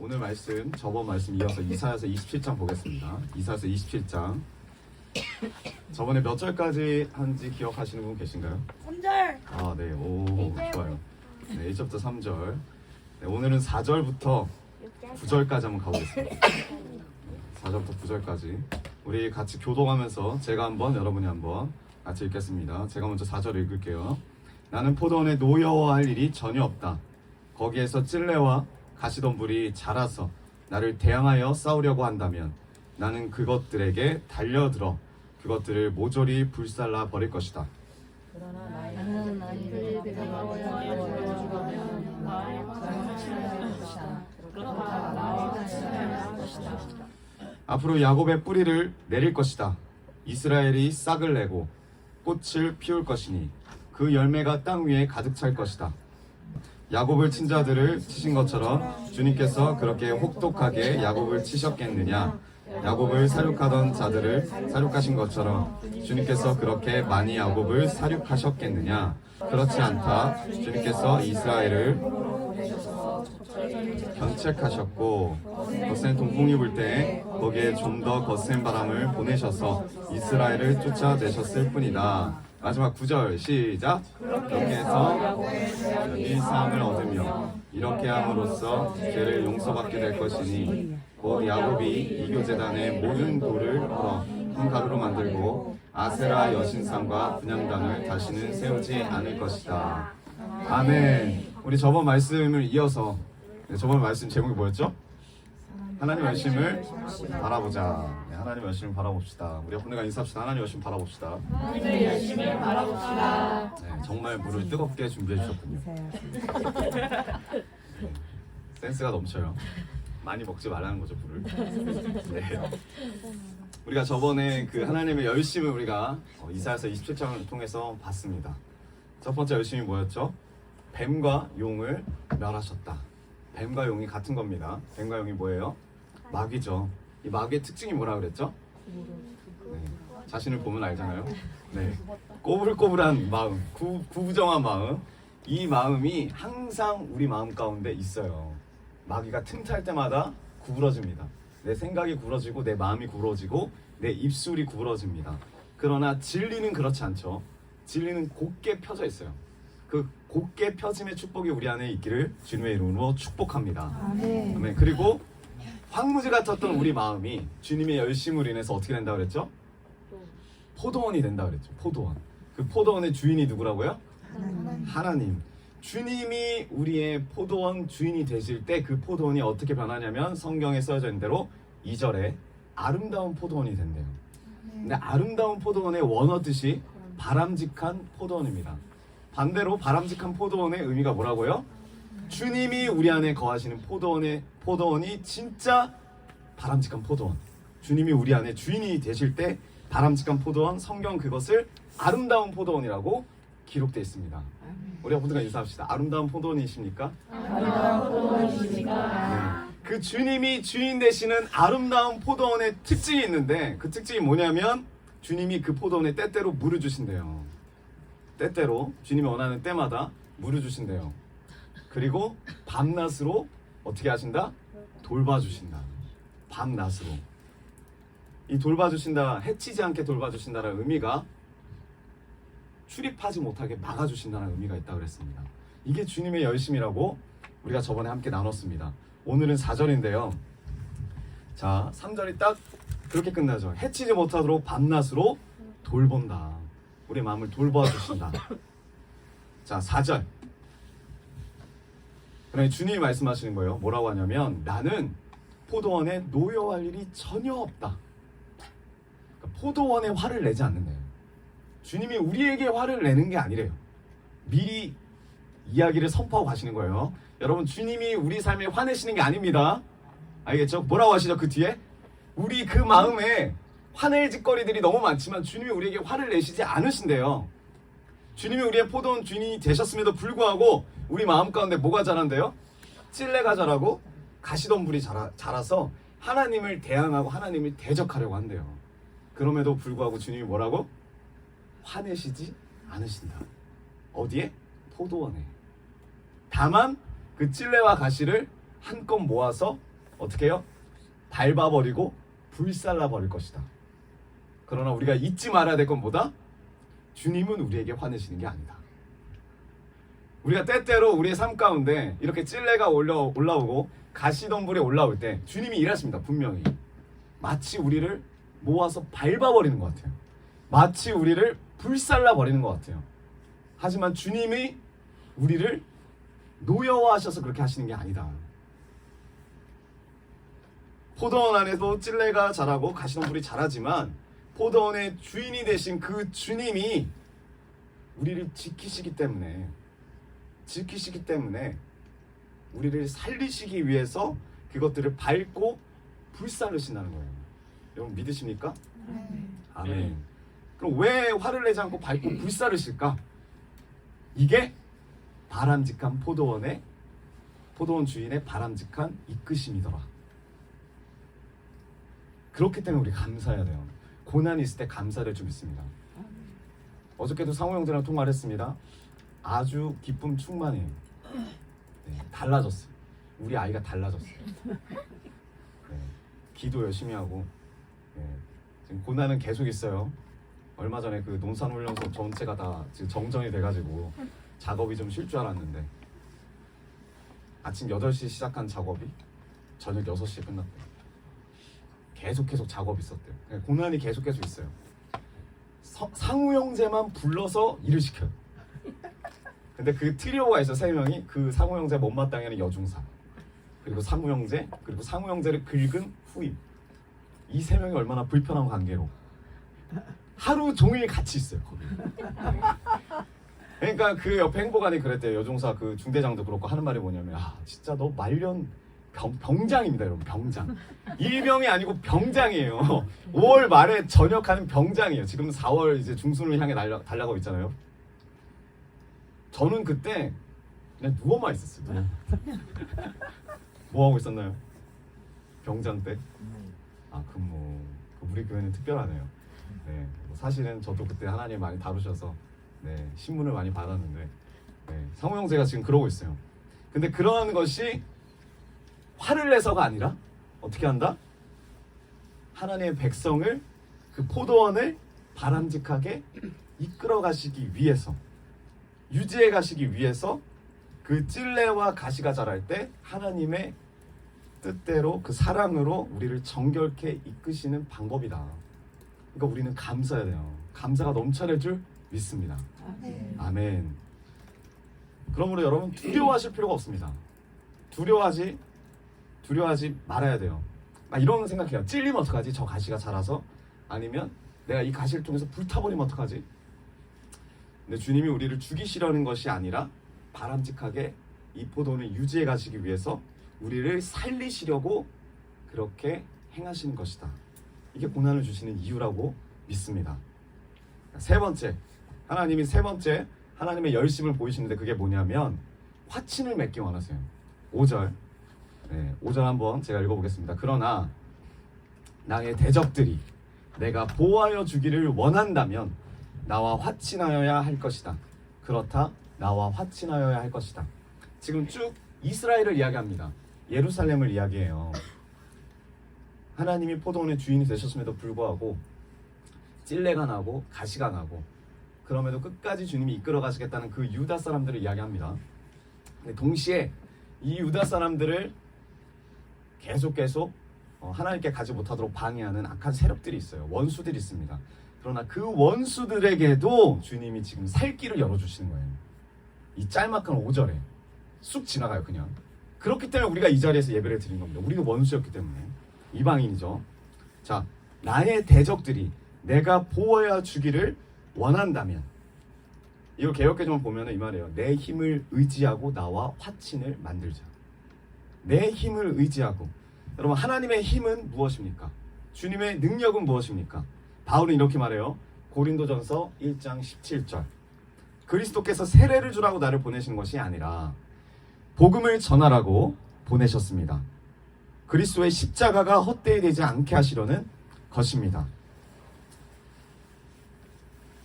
오늘 말씀 저번 말씀 이어서 이사야서 27장 보겠습니다. 이사야서 27장 저번에 몇 절까지 한지 기억하시는 분 계신가요? 3절. 아, 네. 오, 좋아요. 네, 1절부터 3절. 네, 오늘은 4절부터 9절까지 한번 가보겠습니다. 4절부터 9절까지 우리 같이 교독하면서 제가 한번 여러분이 한번 같이 읽겠습니다. 제가 먼저 4절 읽을게요. 나는 포도원에 노여워할 일이 전혀 없다. 거기에서 찔레와 가시덤불이 자라서 나를 대항하여 싸우려고 한다면 나는 그것들에게 달려들어 그것들을 모조리 불살라 버릴 것이다. 그러나 나는 나를 대항하여 나의 화살을 치료할 것이다. 그러나 나의 치료할 것이다. 앞으로 야곱의 뿌리를 내릴 것이다. 이스라엘이 싹을 내고 꽃을 피울 것이니 그 열매가 땅 위에 가득 찰 것이다. 야곱을 친 자들을 치신 것처럼 주님께서 그렇게 혹독하게 야곱을 치셨겠느냐? 야곱을 사륙하던 자들을 사륙하신 것처럼 주님께서 그렇게 많이 야곱을 사륙하셨겠느냐? 그렇지 않다. 주님께서 이스라엘을 견책하셨고 거센 동풍이 불 때 거기에 좀 더 거센 바람을 보내셔서 이스라엘을 쫓아내셨을 뿐이다. 마지막 9절 시작. 그렇게 해서 일상을 얻으며 이렇게 함으로써 죄를 용서받게 될 것이니 곧 야곱이 이교제단의 모든 돌을 헐어 한 가루로 만들고 아세라 여신상과 분향단을 다시는 세우지 않을 것이다. 아멘. 우리 저번 말씀을 이어서 저번 말씀 제목이 뭐였죠? 하나님 열심을 바라보자. 네, 하나님 열심을 바라봅시다. 우리 분들과 인사합시다. 하나님 열심 바라봅시다. 하나님의 열심을 바라봅시다. 네, 정말 물을 뜨겁게 준비해 주셨군요. 네, 센스가 넘쳐요. 많이 먹지 말라는 거죠, 물을. 네. 우리가 저번에 그 하나님의 열심을 우리가 이사야서 27장을 통해서 봤습니다. 첫 번째 열심이 뭐였죠? 뱀과 용을 멸하셨다. 뱀과 용이 같은 겁니다. 뱀과 용이 뭐예요? 마귀죠. 이 마귀의 특징이 뭐라 그랬죠? 네, 자신을 보면 알잖아요. 네, 꼬불꼬불한 마음, 구부정한 마음. 이 마음이 항상 우리 마음 가운데 있어요. 마귀가 틈탈 때마다 구부러집니다. 내 생각이 구부러지고 내 마음이 구부러지고 내 입술이 구부러집니다. 그러나 진리는 그렇지 않죠. 진리는 곧게 펴져 있어요. 그 곧게 펴짐의 축복이 우리 안에 있기를 주님의 이름으로 축복합니다. 아멘. 그리고 황무지 같았던 우리 마음이 주님의 열심으로 인해서 어떻게 된다고 그랬죠? 포도원이 된다고 그랬죠. 포도원. 그 포도원의 주인이 누구라고요? 하나님. 주님이 우리의 포도원 주인이 되실 때 그 포도원이 어떻게 변하냐면 성경에 써져 있는 대로 2절에 아름다운 포도원이 된대요. 근데 아름다운 포도원의 원어 뜻이 바람직한 포도원입니다. 반대로 바람직한 포도원의 의미가 뭐라고요? 주님이 우리 안에 거하시는 포도원이 진짜 바람직한 포도원. 주님이 우리 안에 주인이 되실 때 바람직한 포도원, 성경 그것을 아름다운 포도원이라고 기록되어 있습니다. 우리 모두가 인사합시다. 아름다운 포도원이십니까? 아름다운 포도원이십니까? 네. 그 주님이 주인 되시는 아름다운 포도원의 특징이 있는데 그 특징이 뭐냐면 주님이 그 포도원에 때때로 물을 주신대요. 때때로 주님이 원하는 때마다 물을 주신대요. 그리고 밤낮으로 어떻게 하신다? 돌봐주신다. 밤낮으로. 이 돌봐주신다, 해치지 않게 돌봐주신다는 의미가 출입하지 못하게 막아주신다는 의미가 있다고 그랬습니다. 이게 주님의 열심이라고 우리가 저번에 함께 나눴습니다. 오늘은 4절인데요. 자, 3절이 딱 그렇게 끝나죠. 해치지 못하도록 밤낮으로 돌본다. 우리 마음을 돌봐주신다. 자, 4절. 그러니 주님이 말씀하시는 거예요. 뭐라고 하냐면 나는 포도원에 노여워할 일이 전혀 없다. 그러니까 포도원에 화를 내지 않는데요. 주님이 우리에게 화를 내는 게 아니래요. 미리 이야기를 선포하고 가시는 거예요. 여러분, 주님이 우리 삶에 화내시는 게 아닙니다. 알겠죠? 뭐라고 하시죠? 그 뒤에 우리 그 마음에 화낼 짓거리들이 너무 많지만 주님이 우리에게 화를 내시지 않으신대요. 주님이 우리의 포도원 주인이 되셨음에도 불구하고 우리 마음 가운데 뭐가 자란대요? 찔레가 자라고 가시덤불이 자라서 하나님을 대항하고 하나님을 대적하려고 한대요. 그럼에도 불구하고 주님이 뭐라고? 화내시지 않으신다. 어디에? 포도원에. 다만 그 찔레와 가시를 한껏 모아서 어떻게 해요? 밟아버리고 불살라버릴 것이다. 그러나 우리가 잊지 말아야 될 건 뭐다? 주님은 우리에게 화내시는 게 아니다. 우리가 때때로 우리의 삶 가운데 이렇게 찔레가 올라오고 가시덤불이 올라올 때 주님이 일하십니다. 분명히. 마치 우리를 모아서 밟아버리는 것 같아요. 마치 우리를 불살라버리는 것 같아요. 하지만 주님이 우리를 노여워하셔서 그렇게 하시는 게 아니다. 포도원 안에도 찔레가 자라고 가시덤불이 자라지만 포도원의 주인이 되신 그 주님이 우리를 지키시기 때문에 우리를 살리시기 위해서 그것들을 밟고 불살르신다는 거예요. 여러분 믿으십니까? 아멘. 그럼 왜 화를 내지 않고 밟고 불살르실까? 이게 바람직한 포도원 주인의 바람직한 이끄심이더라. 그렇기 때문에 우리 감사해야 돼요. 고난이 있을 때 감사를 좀 있습니다. 어저께도 상호 형제랑 통화를 했습니다. 아주 기쁨 충만해요. 네, 달라졌어요. 우리 아이가 달라졌어요. 네, 기도 열심히 하고 지금 고난은 계속 있어요. 얼마 전에 그 논산훈련소 전체가 다 지금 정전이 돼가지고 작업이 좀 쉴 줄 알았는데 아침 8시 시작한 작업이 저녁 6시에 끝났대요. 계속 작업이 있었대요. 고난이 계속 있어요. 상우 형제만 불러서 일을 시켜요. 근데 그 트리오가 있어 3명이. 그 상우 형제 못마땅해하는 여중사, 그리고 상우 형제, 그리고 상우 형제를 긁은 후임. 이 3명이 얼마나 불편한 관계로 하루 종일 같이 있어요 거기. 그러니까 그 옆에 행보관이 그랬대요. 여중사 그 중대장도 그렇고 하는 말이 뭐냐면 진짜 너 말년 병장입니다 여러분. 병장. 일병이 아니고 병장이에요. 5월 말에 전역하는 병장이에요. 지금 4월 이제 중순을 향해 달려가고 있잖아요. 저는 그때 그냥 누워만 있었어요. 뭐 하고 있었나요? 병장 때? 근무. 우리 교회는 특별하네요. 네, 사실은 저도 그때 하나님 많이 다루셔서 신문을 많이 받았는데 상호 형제가 지금 그러고 있어요. 근데 그러한 것이 화를 내서가 아니라 어떻게 한다? 하나님의 백성을 그 포도원을 바람직하게 이끌어 가시기 위해서, 유지해 가시기 위해서 그 찔레와 가시가 자랄 때 하나님의 뜻대로 그 사랑으로 우리를 정결케 이끄시는 방법이다. 그러니까 우리는 감사해야 돼요. 감사가 넘쳐날 줄 믿습니다. 아멘. 그러므로 여러분 두려워하실 필요가 없습니다. 두려워하지 말아야 돼요. 이런 생각해요. 찔리면 어떡하지? 저 가시가 자라서. 아니면 내가 이 가시를 통해서 불타버리면 어떡하지? 근데 주님이 우리를 죽이시려는 것이 아니라 바람직하게 이 포도원을 유지해 가시기 위해서 우리를 살리시려고 그렇게 행하시는 것이다. 이게 고난을 주시는 이유라고 믿습니다. 세 번째, 하나님의 열심을 보이시는데 그게 뭐냐면 화친을 맺기 원하세요. 5절 5절 한번 제가 읽어보겠습니다. 그러나 나의 대적들이 내가 보호하여 주기를 원한다면 나와 화친하여야 할 것이다. 그렇다, 나와 화친하여야 할 것이다. 지금 쭉 이스라엘을 이야기합니다. 예루살렘을 이야기해요. 하나님이 포도원의 주인이 되셨음에도 불구하고 찔레가 나고 가시가 나고 그럼에도 끝까지 주님이 이끌어 가시겠다는 그 유다 사람들을 이야기합니다. 근데 동시에 이 유다 사람들을 계속 하나님께 가지 못하도록 방해하는 악한 세력들이 있어요. 원수들이 있습니다. 그러나 그 원수들에게도 주님이 지금 살 길을 열어주시는 거예요. 이 짤막한 5절에 쑥 지나가요 그냥. 그렇기 때문에 우리가 이 자리에서 예배를 드린 겁니다. 우리도 원수였기 때문에. 이방인이죠. 자, 나의 대적들이 내가 보호해 주기를 원한다면, 이거 개역개정을 보면 이 말이에요. 내 힘을 의지하고 나와 화친을 만들자. 내 힘을 의지하고. 여러분, 하나님의 힘은 무엇입니까? 주님의 능력은 무엇입니까? 바울은 이렇게 말해요. 고린도전서 1장 17절. 그리스도께서 세례를 주라고 나를 보내신 것이 아니라 복음을 전하라고 보내셨습니다. 그리스도의 십자가가 헛되이 되지 않게 하시려는 것입니다.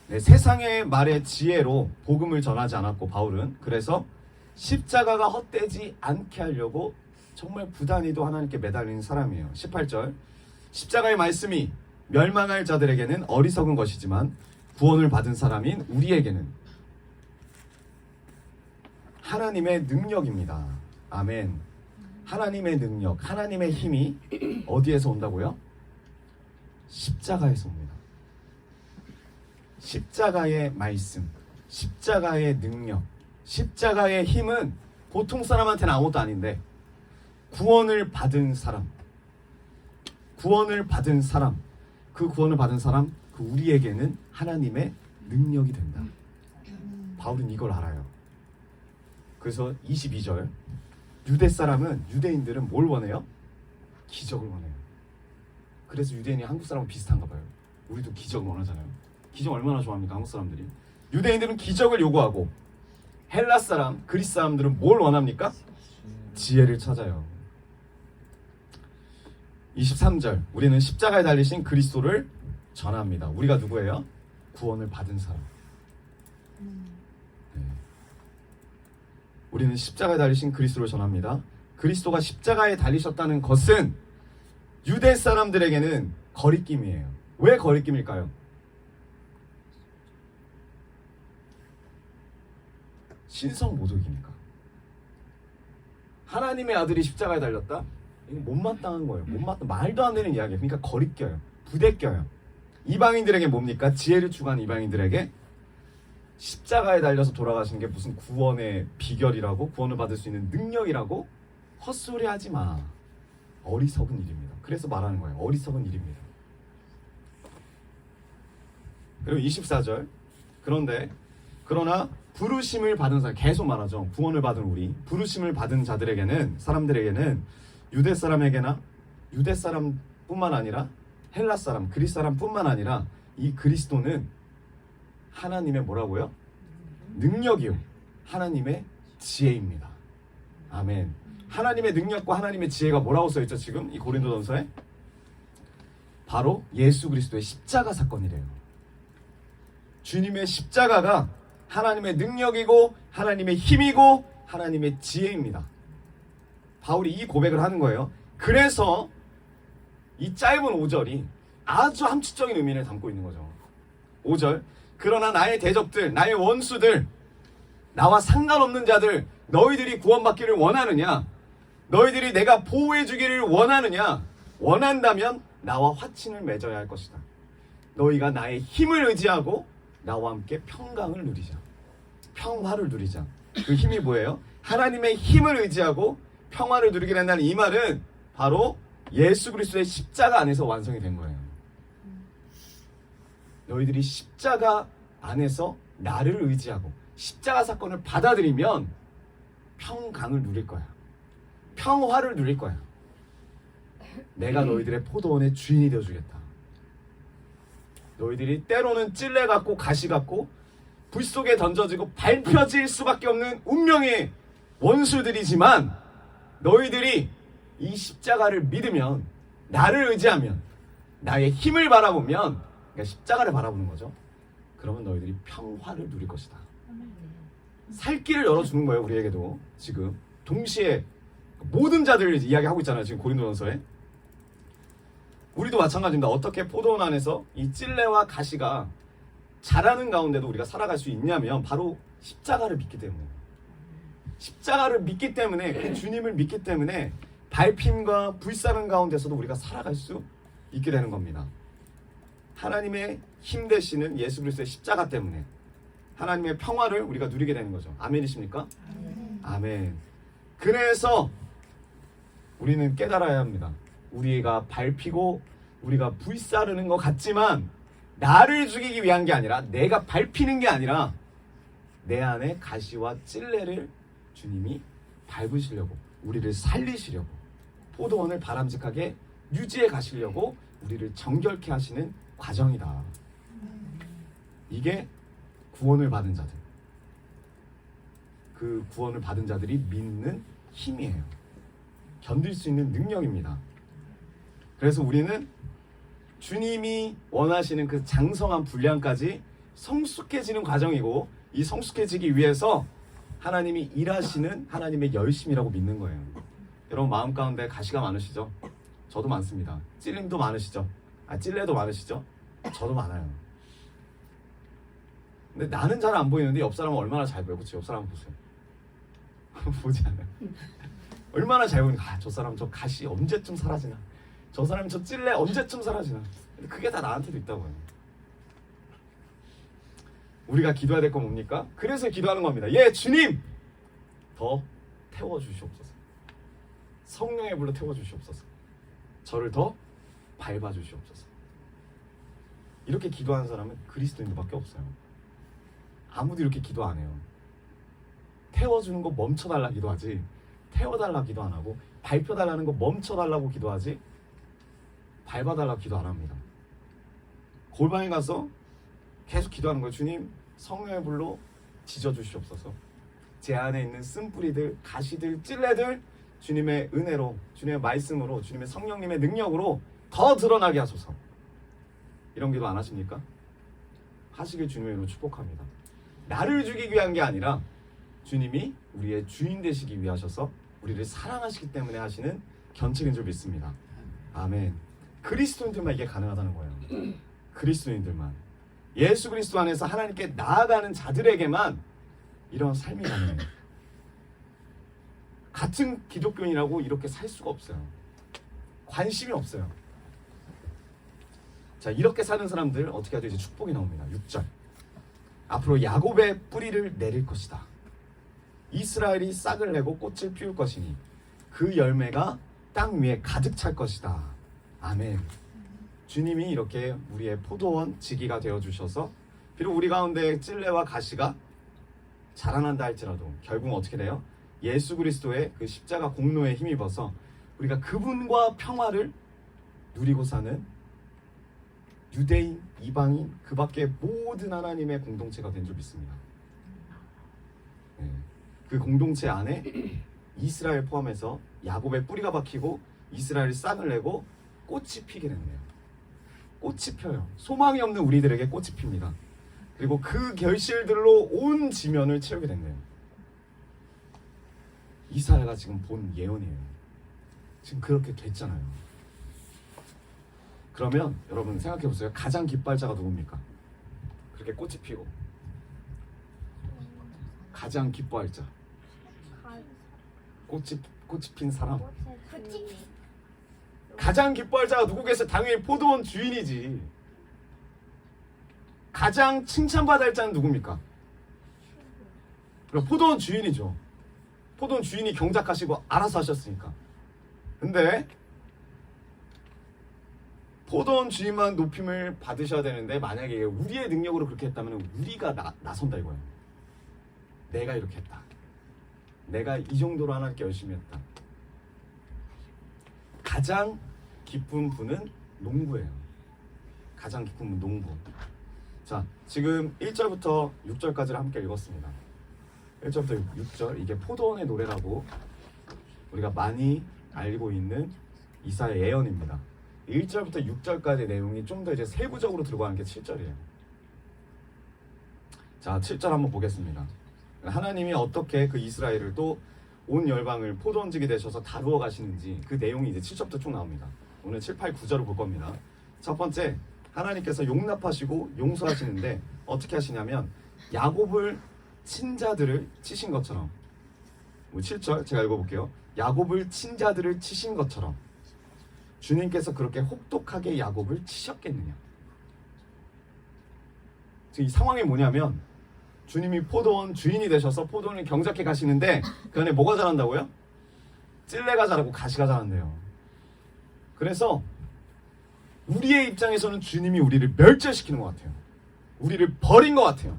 세상의 말의 지혜로 복음을 전하지 않았고 바울은 그래서 십자가가 헛되지 않게 하려고 정말 부단히도 하나님께 매달리는 사람이에요. 18절 십자가의 말씀이 멸망할 자들에게는 어리석은 것이지만 구원을 받은 사람인 우리에게는 하나님의 능력입니다. 아멘. 하나님의 능력, 하나님의 힘이 어디에서 온다고요? 십자가에서 옵니다. 십자가의 말씀, 십자가의 능력, 십자가의 힘은 보통 사람한테는 아무것도 아닌데 구원을 받은 사람, 구원을 받은 사람, 그 구원을 받은 사람, 그 우리에게는 하나님의 능력이 된다. 바울은 이걸 알아요. 그래서 22절 유대 사람은, 유대인들은 뭘 원해요? 기적을 원해요. 그래서 유대인이 한국 사람과 비슷한가 봐요. 우리도 기적을 원하잖아요. 기적 얼마나 좋아합니까? 한국 사람들이. 유대인들은 기적을 요구하고 헬라 사람, 그리스 사람들은 뭘 원합니까? 지혜를 찾아요. 23절 우리는 십자가에 달리신 그리스도를 전합니다. 우리가 누구예요? 구원을 받은 사람. 네. 우리는 십자가에 달리신 그리스도를 전합니다. 그리스도가 십자가에 달리셨다는 것은 유대 사람들에게는 거리낌이에요. 왜 거리낌일까요? 신성모독이니까. 하나님의 아들이 십자가에 달렸다? 이거 못마땅한 거예요. 말도 안 되는 이야기예요. 그러니까 거리껴요. 부대껴요. 이방인들에게 뭡니까? 지혜를 추구한 이방인들에게 십자가에 달려서 돌아가시는 게 무슨 구원의 비결이라고, 구원을 받을 수 있는 능력이라고 헛소리 하지 마. 어리석은 일입니다. 그래서 말하는 거예요. 어리석은 일입니다. 그리고 24절 그러나 부르심을 받은 사람, 계속 말하죠. 구원을 받은 우리, 부르심을 받은 자들에게는, 사람들에게는 유대 사람뿐만 아니라 헬라 사람, 그리스 사람뿐만 아니라 이 그리스도는 하나님의 뭐라고요? 능력이요. 하나님의 지혜입니다. 아멘. 하나님의 능력과 하나님의 지혜가 뭐라고 써있죠? 지금 이 고린도전서에 바로 예수 그리스도의 십자가 사건이래요. 주님의 십자가가 하나님의 능력이고 하나님의 힘이고 하나님의 지혜입니다. 바울이 이 고백을 하는 거예요. 그래서 이 짧은 5절이 아주 함축적인 의미를 담고 있는 거죠. 5절 그러나 나의 대적들, 나의 원수들, 나와 상관없는 자들, 너희들이 구원받기를 원하느냐? 너희들이 내가 보호해 주기를 원하느냐? 원한다면 나와 화친을 맺어야 할 것이다. 너희가 나의 힘을 의지하고 나와 함께 평강을 누리자. 평화를 누리자. 그 힘이 뭐예요? 하나님의 힘을 의지하고 평화를 누리게 된다는 이 말은 바로 예수 그리스도의 십자가 안에서 완성이 된 거예요. 너희들이 십자가 안에서 나를 의지하고 십자가 사건을 받아들이면 평강을 누릴 거야. 평화를 누릴 거야. 내가 너희들의 포도원의 주인이 되어주겠다. 너희들이 때로는 찔레 같고 가시 같고 불 속에 던져지고 밟혀질 수밖에 없는 운명의 원수들이지만 너희들이 이 십자가를 믿으면, 나를 의지하면, 나의 힘을 바라보면, 그러니까 십자가를 바라보는 거죠. 그러면 너희들이 평화를 누릴 것이다. 살 길을 열어주는 거예요. 우리에게도 지금 동시에 모든 자들을 이야기하고 있잖아요. 지금 고린도전서에. 우리도 마찬가지입니다. 어떻게 포도원 안에서 이 찔레와 가시가 자라는 가운데도 우리가 살아갈 수 있냐면 바로 십자가를 믿기 때문에. 십자가를 믿기 때문에, 그 주님을 믿기 때문에 밟힘과 불사른 가운데서도 우리가 살아갈 수 있게 되는 겁니다. 하나님의 힘 되시는 예수 그리스도의 십자가 때문에 하나님의 평화를 우리가 누리게 되는 거죠. 아멘이십니까? 아멘. 그래서 우리는 깨달아야 합니다. 우리가 밟히고 우리가 불사르는 것 같지만 나를 죽이기 위한 게 아니라, 내가 밟히는 게 아니라 내 안에 가시와 찔레를 주님이 밟으시려고, 우리를 살리시려고, 포도원을 바람직하게 유지해 가시려고 우리를 정결케 하시는 과정이다. 이게 구원을 받은 자들, 그 구원을 받은 자들이 믿는 힘이에요. 견딜 수 있는 능력입니다. 그래서 우리는 주님이 원하시는 그 장성한 분량까지 성숙해지는 과정이고, 이 성숙해지기 위해서 하나님이 일하시는 하나님의 열심이라고 믿는 거예요. 여러분 마음 가운데 가시가 많으시죠? 저도 많습니다. 찔림도 많으시죠? 찔레도 많으시죠? 저도 많아요. 근데 나는 잘 안 보이는데 옆 사람은 얼마나 잘 보여. 그치? 옆 사람 보세요. 보지 않아요? 얼마나 잘 보이는가. 저 사람 저 가시 언제쯤 사라지나. 저 사람 저 찔레 언제쯤 사라지나. 근데 그게 다 나한테도 있다고요. 우리가 기도해야 될 건 뭡니까? 그래서 기도하는 겁니다. 예, 주님! 더 태워주시옵소서. 성령의 불로 태워주시옵소서. 저를 더 밟아주시옵소서. 이렇게 기도하는 사람은 그리스도인들밖에 없어요. 아무도 이렇게 기도 안 해요. 태워주는 거 멈춰달라 기도하지, 태워달라 기도 안 하고, 밟혀달라는 거 멈춰달라고 기도하지 밟아달라고 기도 안 합니다. 골방에 가서 계속 기도하는 거예요. 주님, 성령의 불로 지져주시옵소서. 제 안에 있는 쓴뿌리들, 가시들, 찔레들 주님의 은혜로, 주님의 말씀으로, 주님의 성령님의 능력으로 더 드러나게 하소서. 이런 기도 안 하십니까? 하시길 주님의 이름으로 축복합니다. 나를 죽이기 위한 게 아니라 주님이 우리의 주인 되시기 위하셔서 우리를 사랑하시기 때문에 하시는 견책인 줄 믿습니다. 아멘. 그리스도인들만 이게 가능하다는 거예요. 그리스도인들만, 예수 그리스도 안에서 하나님께 나아가는 자들에게만 이런 삶이 가능해요. 같은 기독교인이라고 이렇게 살 수가 없어요. 관심이 없어요. 자, 이렇게 사는 사람들 어떻게 하죠? 이제 축복이 나옵니다. 6절. 앞으로 야곱의 뿌리를 내릴 것이다. 이스라엘이 싹을 내고 꽃을 피울 것이니 그 열매가 땅 위에 가득 찰 것이다. 아멘. 주님이 이렇게 우리의 포도원 지기가 되어주셔서 비록 우리 가운데 찔레와 가시가 자라난다 할지라도 결국은 어떻게 돼요? 예수 그리스도의 그 십자가 공로에 힘입어서 우리가 그분과 평화를 누리고 사는 유대인, 이방인, 그 밖에 모든 하나님의 공동체가 된 줄 믿습니다. 네. 그 공동체 안에 이스라엘 포함해서 야곱의 뿌리가 박히고 이스라엘이 싹을 내고 꽃이 피게 됐네요. 꽃이 펴요. 소망이 없는 우리들에게 꽃이 핍니다. 그리고 그 결실들로 온 지면을 채우게 됐네요. 이사야가 지금 본 예언이에요. 지금 그렇게 됐잖아요. 그러면 여러분 생각해 보세요. 가장 기뻐할 자가 누굽니까? 그렇게 꽃이 피고 가장 기뻐할 자, 꽃이 핀 사람. 가장 기뻐할 자가 누구겠어요? 당연히 포도원 주인이지. 가장 칭찬받을 자는 누굽니까? 그럼 포도원 주인이죠. 포도원 주인이 경작하시고 알아서 하셨으니까. 근데 포도원 주인만 높임을 받으셔야 되는데 만약에 우리의 능력으로 그렇게 했다면 우리가 나선다 이거예요. 내가 이렇게 했다. 내가 이 정도로 하나님께 열심히 했다. 가장 기쁜 분은 농부예요. 가장 기쁜 분은 농부. 자, 지금 1절부터 6절까지를 함께 읽었습니다. 1절부터 6절, 이게 포도원의 노래라고 우리가 많이 알고 있는 이사야의 예언입니다. 1절부터 6절까지의 내용이 좀 더 이제 세부적으로 들어가는 게 7절이에요. 자, 7절 한번 보겠습니다. 하나님이 어떻게 그 이스라엘을 또 온 열방을 포도원지기 되셔서 다루어 가시는지 그 내용이 이제 7절부터 쭉 나옵니다. 오늘 7, 8, 9절을 볼 겁니다. 첫 번째, 하나님께서 용납하시고 용서하시는데 어떻게 하시냐면 야곱을 친 자들을 치신 것처럼, 7절 제가 읽어볼게요. 야곱을 친 자들을 치신 것처럼 주님께서 그렇게 혹독하게 야곱을 치셨겠느냐. 지금 이 상황이 뭐냐면 주님이 포도원 주인이 되셔서 포도원을 경작해 가시는데 그 안에 뭐가 자란다고요? 찔레가 자라고 가시가 자란대요. 그래서 우리의 입장에서는 주님이 우리를 멸절시키는 것 같아요. 우리를 버린 것 같아요.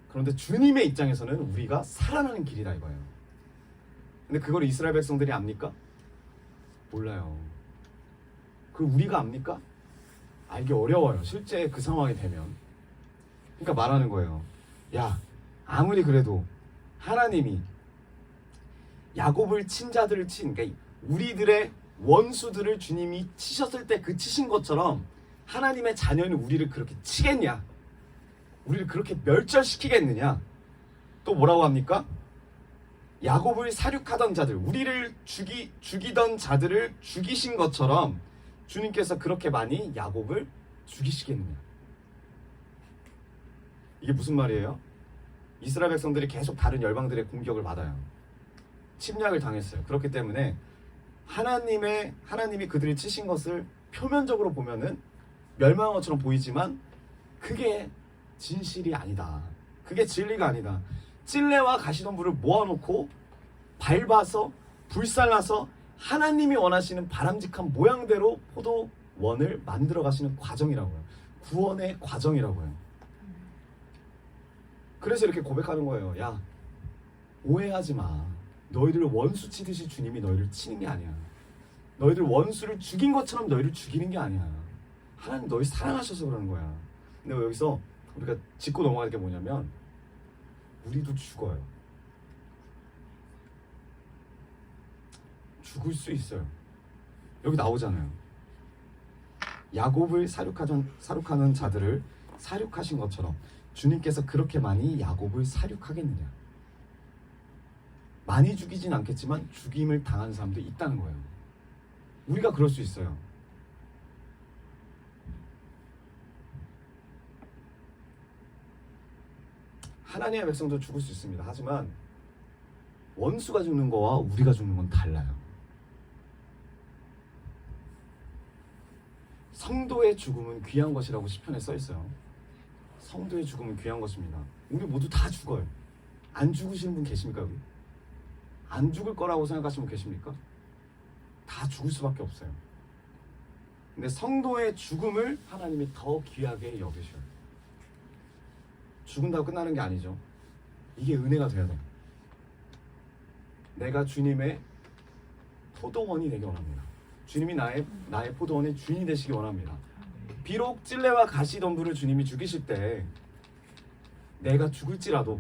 그런데 주님의 입장에서는 우리가 살아나는 길이다 이거예요. 근데 그걸 이스라엘 백성들이 압니까? 몰라요. 그걸 우리가 압니까? 알기 어려워요. 실제 그 상황이 되면. 그러니까 말하는 거예요. 야, 아무리 그래도 하나님이 야곱을 친 자들을 그러니까 우리들의 원수들을 주님이 치셨을 때 그 치신 것처럼 하나님의 자녀는 우리를 그렇게 치겠냐? 우리를 그렇게 멸절시키겠느냐? 또 뭐라고 합니까? 야곱을 사륙하던 자들, 우리를 죽이던 자들을 죽이신 것처럼 주님께서 그렇게 많이 야곱을 죽이시겠느냐. 이게 무슨 말이에요? 이스라엘 백성들이 계속 다른 열방들의 공격을 받아요. 침략을 당했어요. 그렇기 때문에 하나님이 그들을 치신 것을 표면적으로 보면은 멸망한 것처럼 보이지만 그게 진실이 아니다. 그게 진리가 아니다. 찔레와 가시덤불을 모아놓고 밟아서 불살라서 하나님이 원하시는 바람직한 모양대로 포도원을 만들어 가시는 과정이라고요. 구원의 과정이라고요. 그래서 이렇게 고백하는 거예요. 야, 오해하지 마. 너희들 원수 치듯이 주님이 너희를 치는 게 아니야. 너희들 원수를 죽인 것처럼 너희를 죽이는 게 아니야. 하나님 너희 사랑하셔서 그러는 거야. 근데 여기서 우리가 짚고 넘어갈 게 뭐냐면 우리도 죽어요. 죽을 수 있어요. 여기 나오잖아요. 야곱을 사륙하는 자들을 사륙하신 것처럼 주님께서 그렇게 많이 야곱을 사륙하겠느냐. 많이 죽이진 않겠지만 죽임을 당하는 사람도 있다는 거예요. 우리가 그럴 수 있어요. 하나님의 백성도 죽을 수 있습니다. 하지만 원수가 죽는 거와 우리가 죽는 건 달라요. 성도의 죽음은 귀한 것이라고 시편에 써 있어요. 성도의 죽음은 귀한 것입니다. 우리 모두 다 죽어요. 안 죽으시는 분 계십니까 여기? 안 죽을 거라고 생각하시는 분 계십니까? 다 죽을 수밖에 없어요. 근데 성도의 죽음을 하나님이 더 귀하게 여기셔요. 죽은다고 끝나는 게 아니죠. 이게 은혜가 돼야 돼. 내가 주님의 포도원이 되기 원합니다. 주님이 나의 포도원의 주인이 되시기 원합니다. 비록 찔레와 가시덤불을 주님이 죽이실 때 내가 죽을지라도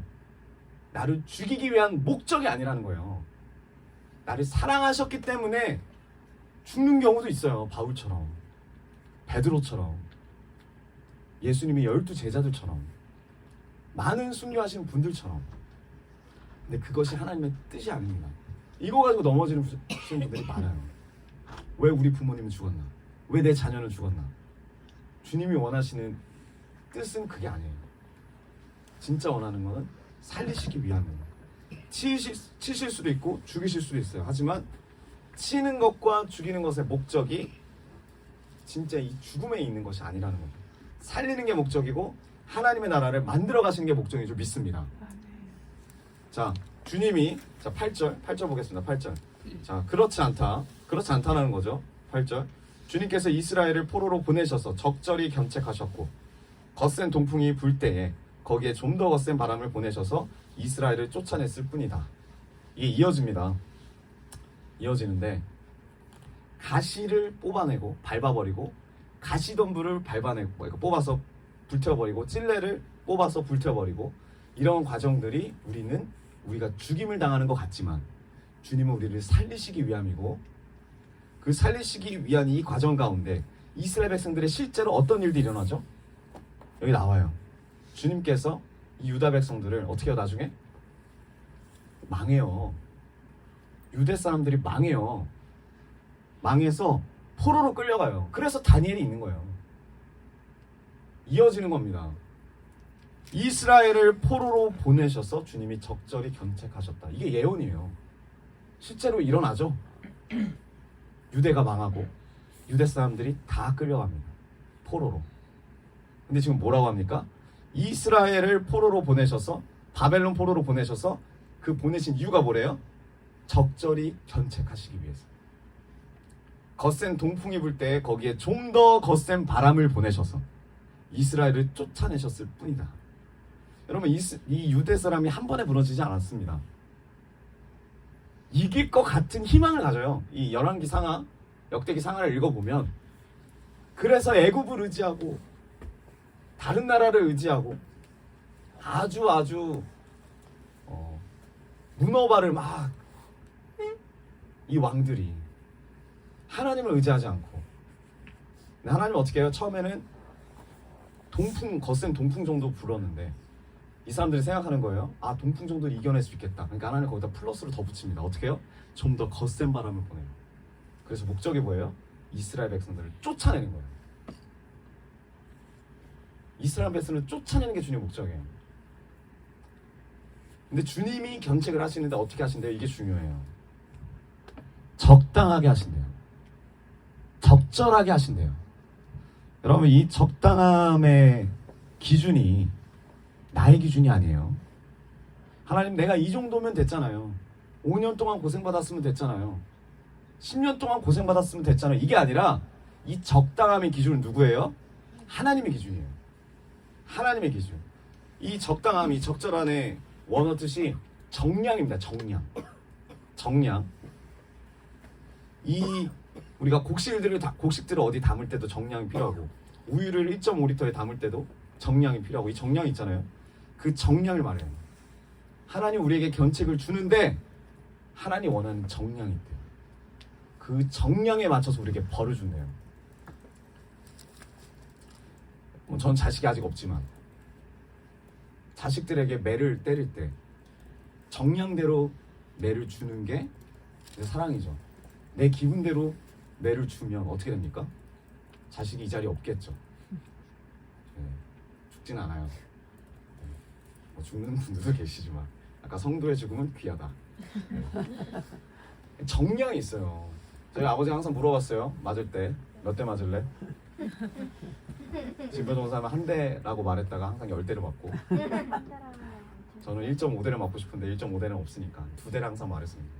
나를 죽이기 위한 목적이 아니라는 거예요. 나를 사랑하셨기 때문에 죽는 경우도 있어요. 바울처럼, 베드로처럼, 예수님의 12 제자들처럼, 많은 순교하시는 분들처럼. 근데 그것이 하나님의 뜻이 아닙니다. 이거 가지고 넘어지는 분들이 많아요. 왜 우리 부모님은 죽었나? 왜 내 자녀는 죽었나? 주님이 원하시는 뜻은 그게 아니에요. 진짜 원하는 것은 살리시기 위함입니다. 치실 수도 있고 죽이실 수도 있어요. 하지만 치는 것과 죽이는 것의 목적이 진짜 이 죽음에 있는 것이 아니라는 겁니다. 살리는 게 목적이고 하나님의 나라를 만들어 가시는 게 목적인 줄 믿습니다. 자, 주님이 8절 보겠습니다. 8절. 자, 그렇지 않다라는 거죠. 8절. 주님께서 이스라엘을 포로로 보내셔서 적절히 견책하셨고 거센 동풍이 불 때에 거기에 좀 더 거센 바람을 보내셔서 이스라엘을 쫓아냈을 뿐이다. 이게 이어집니다. 이어지는데 가시를 뽑아내고 밟아버리고 가시덤불을 뽑아서 불태워버리고 찔레를 뽑아서 불태워버리고 이런 과정들이 우리가 죽임을 당하는 것 같지만 주님은 우리를 살리시기 위함이고 그 살리시기 위한 이 과정 가운데 이스라엘 백성들의 실제로 어떤 일들이 일어나죠? 여기 나와요. 주님께서 이 유다 백성들을 어떻게 해요? 나중에? 망해요. 유대 사람들이 망해요. 망해서 포로로 끌려가요. 그래서 다니엘이 있는 거예요. 이어지는 겁니다. 이스라엘을 포로로 보내셔서 주님이 적절히 견책하셨다. 이게 예언이에요. 실제로 일어나죠. 유대가 망하고 유대 사람들이 다 끌려갑니다. 포로로. 근데 지금 뭐라고 합니까? 이스라엘을 포로로 보내셔서 바벨론 포로로 보내셔서 그 보내신 이유가 뭐래요? 적절히 견책하시기 위해서. 거센 동풍이 불 때 거기에 좀 더 거센 바람을 보내셔서 이스라엘을 쫓아내셨을 뿐이다. 여러분 이 유대 사람이 한 번에 무너지지 않았습니다. 이길 것 같은 희망을 가져요. 이 열왕기 상하, 역대기 상하를 읽어보면 그래서 애굽을 의지하고 다른 나라를 의지하고 아주 문어발을 막 이 왕들이 하나님을 의지하지 않고 하나님은 어떻게 해요? 처음에는 거센 동풍 정도 불었는데 이 사람들이 생각하는 거예요. 아, 동풍 정도 이겨낼 수 있겠다. 그러니까 하나님 거기다 플러스를 더 붙입니다. 어떻게 해요? 좀 더 거센 바람을 보내요. 그래서 목적이 뭐예요? 이스라엘 백성들을 쫓아내는 거예요. 이스라엘 백성을 쫓아내는 게 주님의 목적이에요. 근데 주님이 견책을 하시는데 어떻게 하신대요? 이게 중요해요. 적당하게 하신대요. 적절하게 하신대요. 여러분, 이 적당함의 기준이 나의 기준이 아니에요. 하나님, 내가 이 정도면 됐잖아요. 5년 동안 고생받았으면 됐잖아요. 10년 동안 고생받았으면 됐잖아요. 이게 아니라 이 적당함의 기준은 누구예요? 하나님의 기준이에요. 하나님의 기준. 이 적당함이 적절함의 원어 뜻이 정량입니다. 정량. 이 우리가 곡식들을 어디 담을 때도 정량이 필요하고, 우유를 1.5리터에 담을 때도 정량이 필요하고, 이 정량이 있잖아요. 그 정량을 말해요. 하나님 우리에게 견책을 주는데 하나님 원하는 정량이 있대요. 그 정량에 맞춰서 우리에게 벌을 준대요. 전 자식이 아직 없지만 자식들에게 매를 때릴 때 정량대로 매를 주는 게 사랑이죠. 내 기분대로 매를 주면 어떻게 됩니까? 자식이 이 자리에 없겠죠. 죽진 않아요. 죽는 분들도 계시지만 아까 성도의 죽음은 귀하다. 정량이 있어요. 저희 아버지가 항상 물어봤어요. 맞을 때 몇 대 맞을래? 진표종사하면 한 대라고 말했다가 항상 10대를 맞고, 저는 1.5대를 맞고 싶은데 1.5대는 없으니까 2대를 항상 말했습니다.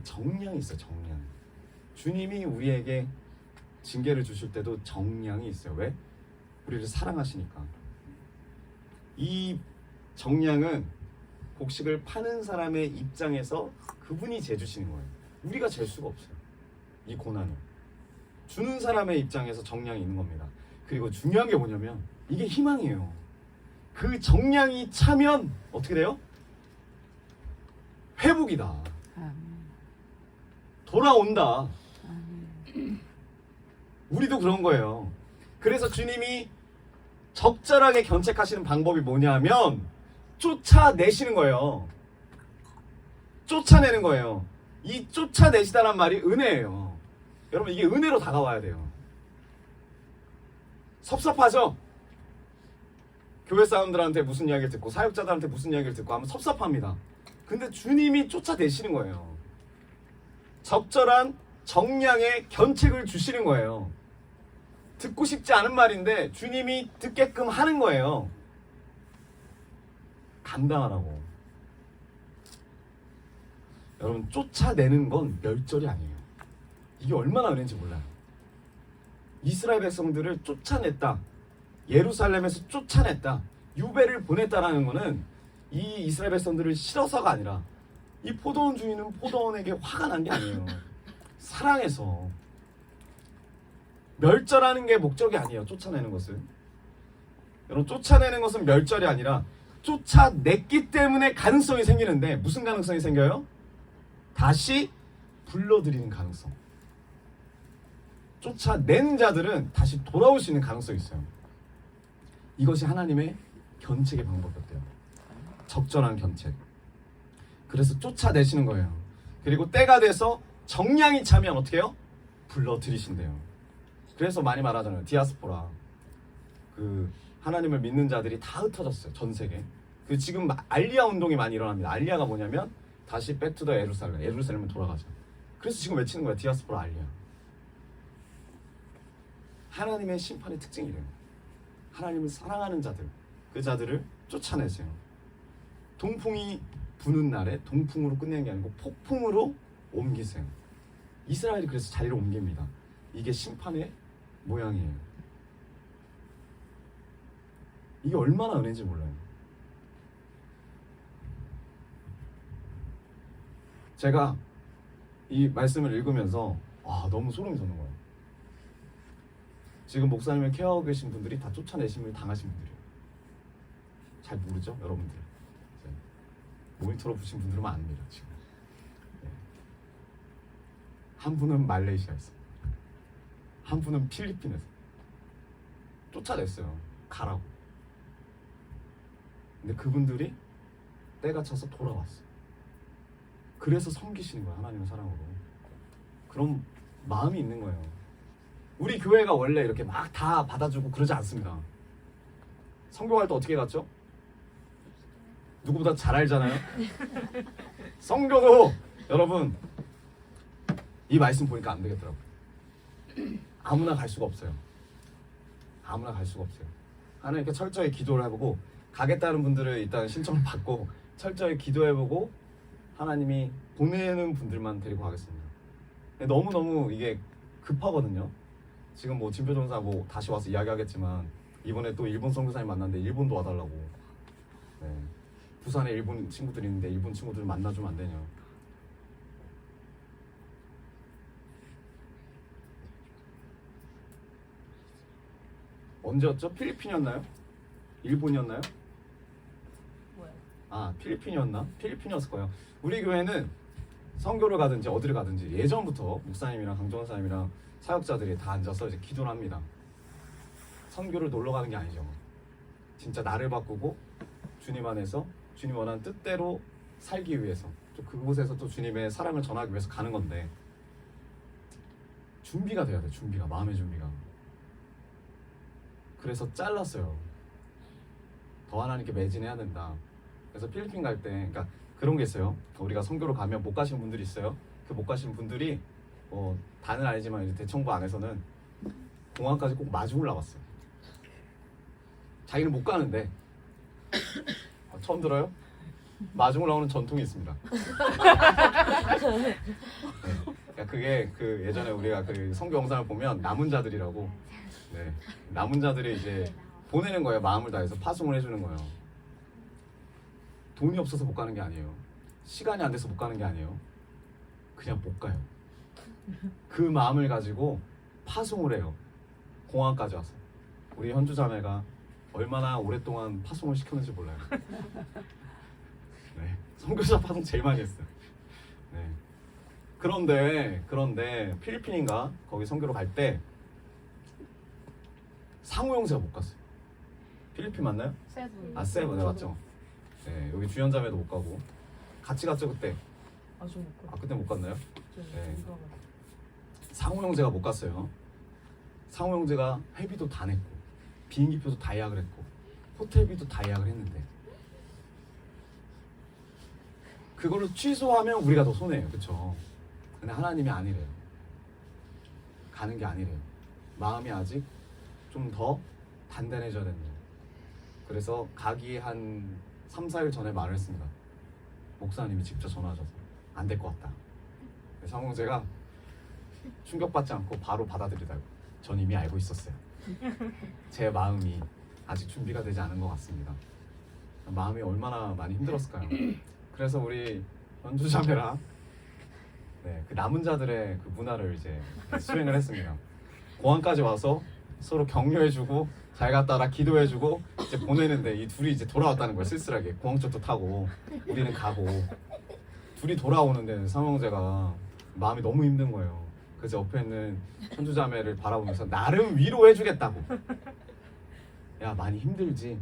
정량이 있어요. 정량. 주님이 우리에게 징계를 주실 때도 정량이 있어요. 왜? 우리를 사랑하시니까. 이 정량은 곡식을 파는 사람의 입장에서 그분이 재주시는 거예요. 우리가 잴 수가 없어요. 이 고난을 주는 사람의 입장에서 정량이 있는 겁니다. 그리고 중요한 게 뭐냐면 이게 희망이에요. 그 정량이 차면 어떻게 돼요? 회복이다. 돌아온다. 우리도 그런 거예요. 그래서 주님이 적절하게 견책하시는 방법이 뭐냐면 쫓아내시는 거예요. 쫓아내는 거예요. 이 쫓아내시다란 말이 은혜예요. 여러분, 이게 은혜로 다가와야 돼요. 섭섭하죠? 교회 사람들한테 무슨 이야기를 듣고 사역자들한테 무슨 이야기를 듣고 하면 섭섭합니다. 근데 주님이 쫓아내시는 거예요. 적절한 정량의 견책을 주시는 거예요. 듣고 싶지 않은 말인데 주님이 듣게끔 하는 거예요. 감당하라고. 여러분, 쫓아내는 건 멸절이 아니에요. 이게 얼마나 은혜인지 몰라요. 이스라엘 백성들을 쫓아냈다, 예루살렘에서 쫓아냈다, 유배를 보냈다라는 거는 이 이스라엘 백성들을 싫어서가 아니라 이 포도원 주인은 포도원에게 화가 난 게 아니에요. 사랑해서. 멸절하는 게 목적이 아니에요. 쫓아내는 것은. 여러분, 쫓아내는 것은 멸절이 아니라 쫓아냈기 때문에 가능성이 생기는데, 무슨 가능성이 생겨요? 다시 불러들이는 가능성. 쫓아낸 자들은 다시 돌아올 수 있는 가능성이 있어요. 이것이 하나님의 견책의 방법이었대요. 적절한 견책. 그래서 쫓아내시는 거예요. 그리고 때가 돼서 정량이 차면 어떻게 해요? 불러들이신대요. 그래서 많이 말하잖아요. 디아스포라. 그 하나님을 믿는 자들이 다 흩어졌어요. 전 세계. 그 지금 알리아 운동이 많이 일어납니다. 알리아가 뭐냐면 다시 백투더 예루살렘. 예루살렘을 돌아가자. 그래서 지금 외치는 거야. 디아스포라 알리아. 하나님의 심판의 특징이래요. 하나님을 사랑하는 자들, 그 자들을 쫓아내세요. 동풍이 부는 날에 동풍으로 끝내는 게 아니고 폭풍으로 옮기세요. 이스라엘이 그래서 자리를 옮깁니다. 이게 심판의 모양이에요. 이게 얼마나 은혜인지 몰라요. 제가 이 말씀을 읽으면서 너무 소름이 돋는 거예요. 지금 목사님을 케어하고 계신 분들이 다 쫓아내심을 당하신 분들이에요. 잘 모르죠, 여러분들. 모니터로 보신 분들은 압니다. 지금. 한 분은 말레이시아에서, 한 분은 필리핀에서 쫓아냈어요. 가라고. 근데 그분들이 때가 차서 돌아왔어요. 그래서 섬기시는 거예요. 하나님의 사랑으로. 그런 마음이 있는 거예요. 우리 교회가 원래 이렇게 막 다 받아주고 그러지 않습니다. 성교할 때 어떻게 갔죠? 누구보다 잘 알잖아요. 성교도 여러분 이 말씀 보니까 안 되겠더라고요. 아무나 갈 수가 없어요. 아무나 갈 수가 없어요. 하나님께 철저히 기도를 해보고, 가겠다는 분들을 일단 신청을 받고 철저히 기도해보고 하나님이 보내는 분들만 데리고 가겠습니다. 근데 너무너무 이게 급하거든요. 지금 뭐 진표전사 뭐 다시 와서 이야기하겠지만 이번에 또 일본 선교사님 만났는데 일본도 와달라고. 네. 부산에 일본 친구들이 있는데 일본 친구들 만나주면 안 되냐. 언제였죠? 필리핀이었나요? 일본이었나요? 아, 필리핀이었나? 필리핀이었을 거예요. 우리 교회는 선교를 가든지 어디를 가든지 예전부터 목사님이랑 강전사님이랑 사역자들이 다 앉아서 이제 기도를 합니다. 선교를 놀러 가는 게 아니죠. 진짜 나를 바꾸고 주님 안에서 주님 원하는 뜻대로 살기 위해서, 또 그곳에서 또 주님의 사랑을 전하기 위해서 가는 건데, 준비가 돼야 돼. 준비가, 마음의 준비가. 그래서 잘랐어요. 더 하나님께 매진해야 된다. 그래서 필리핀 갈 때, 그러니까 그런 게 있어요. 우리가 선교로 가면 못 가시는 분들이 있어요. 그 못 가시는 분들이 다는 아니지만 이제 대청부 안에서는 공항까지 꼭 마중 올라갔어요. 자기는 못 가는데. 처음 들어요? 마중 올라오는 전통이 있습니다. 네. 그러니까 그게 그 예전에 우리가 그 선교 영상을 보면 남은 자들이라고, 네, 남은 자들이 이제 보내는 거예요. 마음을 다해서 파송을 해주는 거예요. 돈이 없어서 못 가는 게 아니에요. 시간이 안 돼서 못 가는 게 아니에요. 그냥 못 가요. 그 마음을 가지고 파송을 해요. 공항까지 와서. 우리 현주 자매가 얼마나 오랫동안 파송을 시켰는지 몰라요. 네, 선교사 파송 제일 많이 했어요. 네. 그런데 필리핀인가 거기 선교로 갈 때 상우 형제가 못 갔어요. 필리핀 맞나요? 세부. 아, 세부. 네, 맞죠. 네, 여기 주연 자매도 못 가고 같이 갔죠 그때. 아, 그때 못 갔나요? 네. 상우 형제가 못 갔어요. 상우 형제가 회비도 다 냈고 비행기표도 다 예약을 했고 호텔비도 다 예약을 했는데 그거를 취소하면 우리가 더 손해예요. 그쵸? 근데 하나님이 아니래요. 가는 게 아니래요. 마음이 아직 좀 더 단단해져야 된다. 그래서 가기 한 3, 4일 전에 말을 했습니다. 목사님이 직접 전화하셔서 안 될 것 같다. 상우 형제가 충격받지 않고 바로 받아들이다고. 전 이미 알고 있었어요. 제 마음이 아직 준비가 되지 않은 것 같습니다. 마음이 얼마나 많이 힘들었을까요? 그래서 우리 연주 자매랑 그 남은 자들의 그 문화를 이제 수행을 했습니다. 공항까지 와서 서로 격려해주고 잘 갔다 와라 기도해주고 이제 보내는데 이 둘이 이제 돌아왔다는 거예요. 쓸쓸하게 공항쪽도 타고 우리는 가고 둘이 돌아오는데 상형제가 마음이 너무 힘든 거예요. 그래서 옆에 있는 현주 자매를 바라보면서 나름 위로해주겠다고. 야, 많이 힘들지.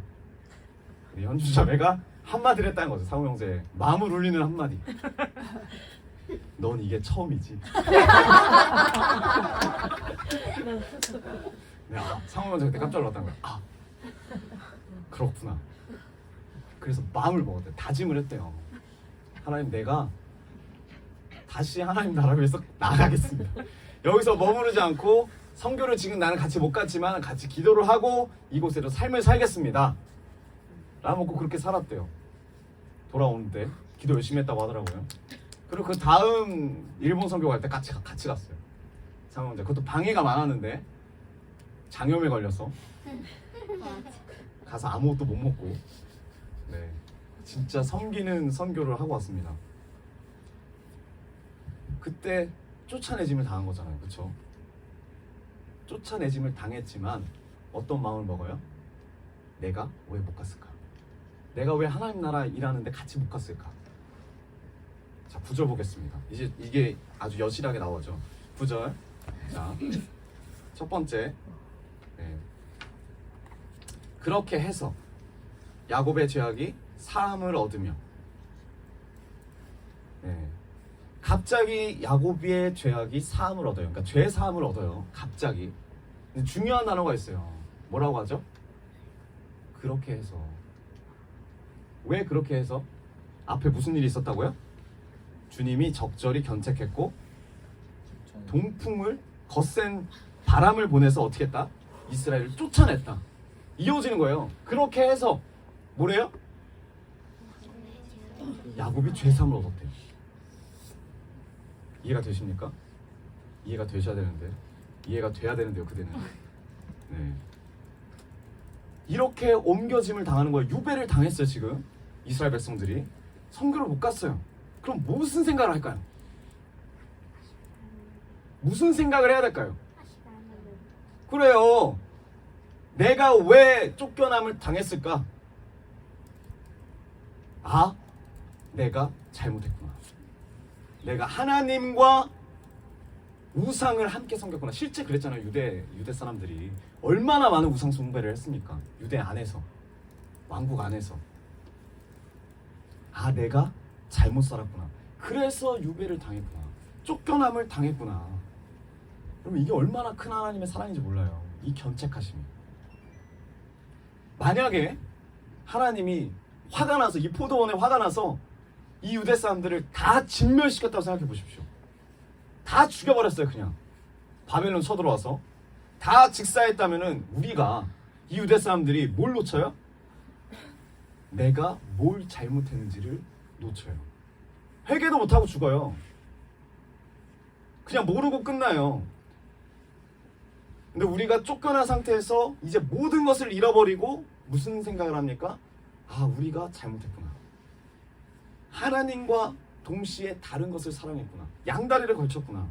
우리 현주 자매가 한마디를 했다는 거죠. 상우 형제 마음을 울리는 한마디. 넌 이게 처음이지. 네, 상우 형제 그때 깜짝 놀랐다는 거야. 아, 그렇구나. 그래서 마음을 먹었대요. 다짐을 했대요. 하나님, 내가 다시 하나님 나라 위해서 나가겠습니다. 여기서 머무르지 않고 선교를 지금 나는 같이 못 갔지만 같이 기도를 하고 이곳에서 삶을 살겠습니다. 라고 먹고 그렇게 살았대요. 돌아오는데 기도 열심히 했다고 하더라고요. 그리고 그 다음 일본 선교 갈 때 같이 갔어요. 상황자 그것도 방해가 많았는데 장염에 걸려서 가서 아무것도 못 먹고 네, 진짜 섬기는 선교를 하고 왔습니다. 그때 쫓아내짐을 당한 거잖아요. 그쵸? 쫓아내짐을 당했지만 어떤 마음을 먹어요? 내가 왜 못 갔을까? 내가 왜 하나님 나라 일하는데 같이 못 갔을까? 자, 9절 보겠습니다. 이제 이게 아주 여실하게 나오죠. 9절. 자, 첫 번째. 네. 그렇게 해서 야곱의 죄악이 사함을 얻으며. 네. 갑자기 야곱의 죄악이 사함을 얻어요. 그러니까 죄 사함을 얻어요. 갑자기. 근데 중요한 단어가 있어요. 뭐라고 하죠? 그렇게 해서. 왜 그렇게 해서? 앞에 무슨 일이 있었다고요? 주님이 적절히 견책했고 동풍을 거센 바람을 보내서 어떻게 했다? 이스라엘을 쫓아냈다. 이어지는 거예요. 그렇게 해서 뭐래요? 야곱이 죄사함을 얻었대요. 이해가 되십니까? 이해가 되셔야 되는데, 이해가 돼야 되는데요, 그대는. 네. 이렇게 옮겨짐을 당하는 거예요. 유배를 당했어요. 지금 이스라엘 백성들이 선교를 못 갔어요. 그럼 무슨 생각을 할까요? 무슨 생각을 해야 될까요? 그래요. 내가 왜 쫓겨남을 당했을까? 아, 내가 잘못했구나. 내가 하나님과 우상을 함께 섬겼구나. 실제 그랬잖아요. 유대 사람들이 얼마나 많은 우상 숭배를 했습니까? 유대 안에서, 왕국 안에서. 아, 내가 잘못 살았구나. 그래서 유배를 당했구나. 쫓겨남을 당했구나. 그러면 이게 얼마나 큰 하나님의 사랑인지 몰라요. 이 견책하심이. 만약에 하나님이 화가 나서, 이 포도원에 화가 나서 이 유대 사람들을 다 진멸시켰다고 생각해 보십시오. 다 죽여버렸어요. 그냥 바벨론 쳐들어와서 다 직사했다면은 우리가, 이 유대 사람들이 뭘 놓쳐요? 내가 뭘 잘못했는지를 놓쳐요. 회개도 못하고 죽어요. 그냥 모르고 끝나요. 근데 우리가 쫓겨난 상태에서 이제 모든 것을 잃어버리고 무슨 생각을 합니까? 아, 우리가 잘못했구나. 하나님과 동시에 다른 것을 사랑했구나. 양다리를 걸쳤구나.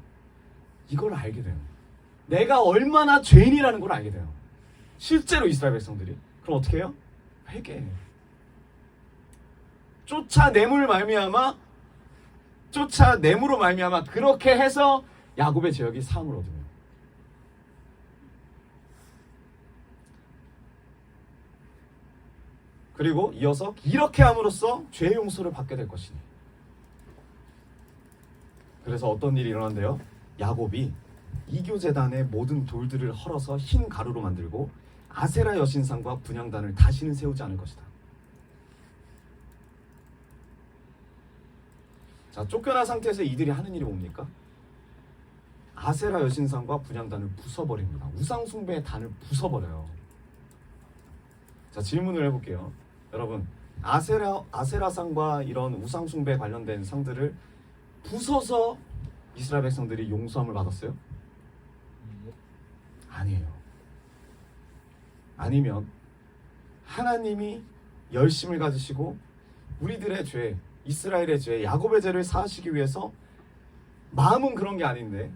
이걸 알게 돼요. 내가 얼마나 죄인이라는 걸 알게 돼요. 실제로 이스라엘 백성들이. 그럼 어떻게 해요? 회개해요. 쫓아내므로 말미암아 그렇게 해서 야곱의 죄악이 사함을 얻으며. 그리고 이어서 이렇게 함으로써 죄의 용서를 받게 될 것이니. 그래서 어떤 일이 일어난대요? 야곱이 이교제단의 모든 돌들을 헐어서 흰 가루로 만들고 아세라 여신상과 분향단을 다시는 세우지 않을 것이다. 자, 쫓겨난 상태에서 이들이 하는 일이 뭡니까? 아세라 여신상과 분향단을 부숴버립니다. 우상숭배의 단을 부숴버려요. 자, 질문을 해볼게요. 여러분, 아세라상과 이런 우상숭배에 관련된 상들을 부숴서 이스라엘 백성들이 용서함을 받았어요? 아니에요. 아니면 하나님이 열심을 가지시고 우리들의 죄, 이스라엘의 죄, 야곱의 죄를 사하시기 위해서 마음은 그런 게 아닌데,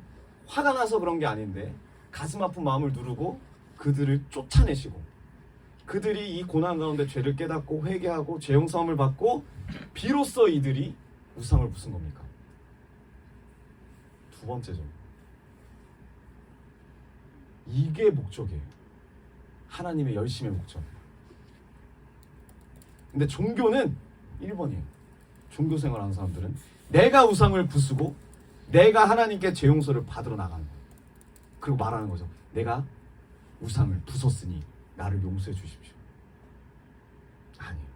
화가 나서 그런 게 아닌데 가슴 아픈 마음을 누르고 그들을 쫓아내시고, 그들이 이 고난 가운데 죄를 깨닫고 회개하고 죄 용서함을 받고 비로소 이들이 우상을 부순 겁니까? 두 번째죠. 이게 목적이에요. 하나님의 열심의 목적. 근데 종교는 1번이에요. 종교 생활하는 사람들은 내가 우상을 부수고 내가 하나님께 죄 용서를 받으러 나가는 거예요. 그리고 말하는 거죠. 내가 우상을 부쉈으니 나를 용서해 주십시오. 아니에요.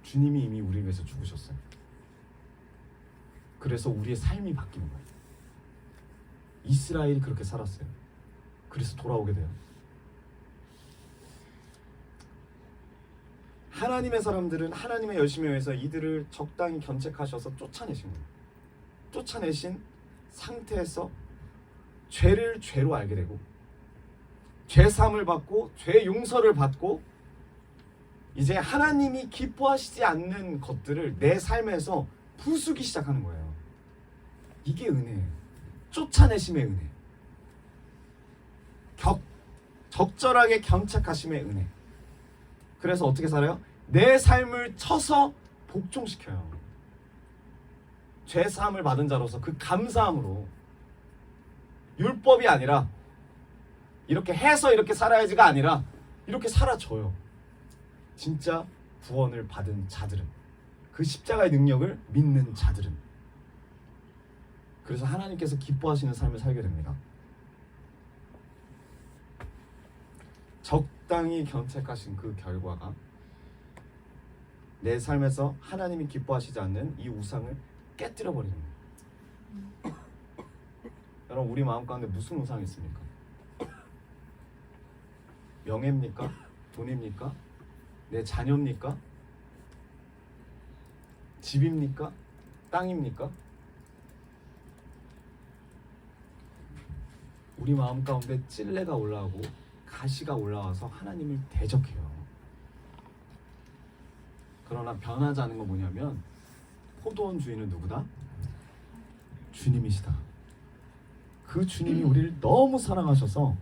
주님이 이미 우리를 위해서 죽으셨어요. 그래서 우리의 삶이 바뀌는 거예요. 이스라엘이 그렇게 살았어요. 그래서 돌아오게 돼요. 하나님의 사람들은 하나님의 열심에 의해서 이들을 적당히 견책하셔서 쫓아내신 거예요. 쫓아내신 상태에서 죄를 죄로 알게 되고 죄사함을 받고 죄 용서를 받고 이제 하나님이 기뻐하시지 않는 것들을 내 삶에서 부수기 시작하는 거예요. 이게 은혜예요. 쫓아내심의 은혜. 적절하게 견책하심의 은혜. 그래서 어떻게 살아요? 내 삶을 쳐서 복종시켜요. 죄사함을 받은 자로서 그 감사함으로, 율법이 아니라 이렇게 해서 이렇게 살아야지가 아니라 이렇게 살아줘요. 진짜 구원을 받은 자들은, 그 십자가의 능력을 믿는 자들은. 그래서 하나님께서 기뻐하시는 삶을 살게 됩니다. 적당히 견책하신 그 결과가 내 삶에서 하나님이 기뻐하시지 않는 이 우상을 깨뜨려 버리는 거예요. 여러분, 우리 마음 가운데 무슨 우상이 있습니까? 명예입니까? 돈입니까? 내 자녀입니까? 집입니까? 땅입니까? 우리 마음 가운데 찔레가 올라오고 가시가 올라와서 하나님을 대적해요. 그러나 변하지 않은 건 뭐냐면 포도원 주인은 누구다? 주님이시다. 그 주님이 우리를 너무 사랑하셔서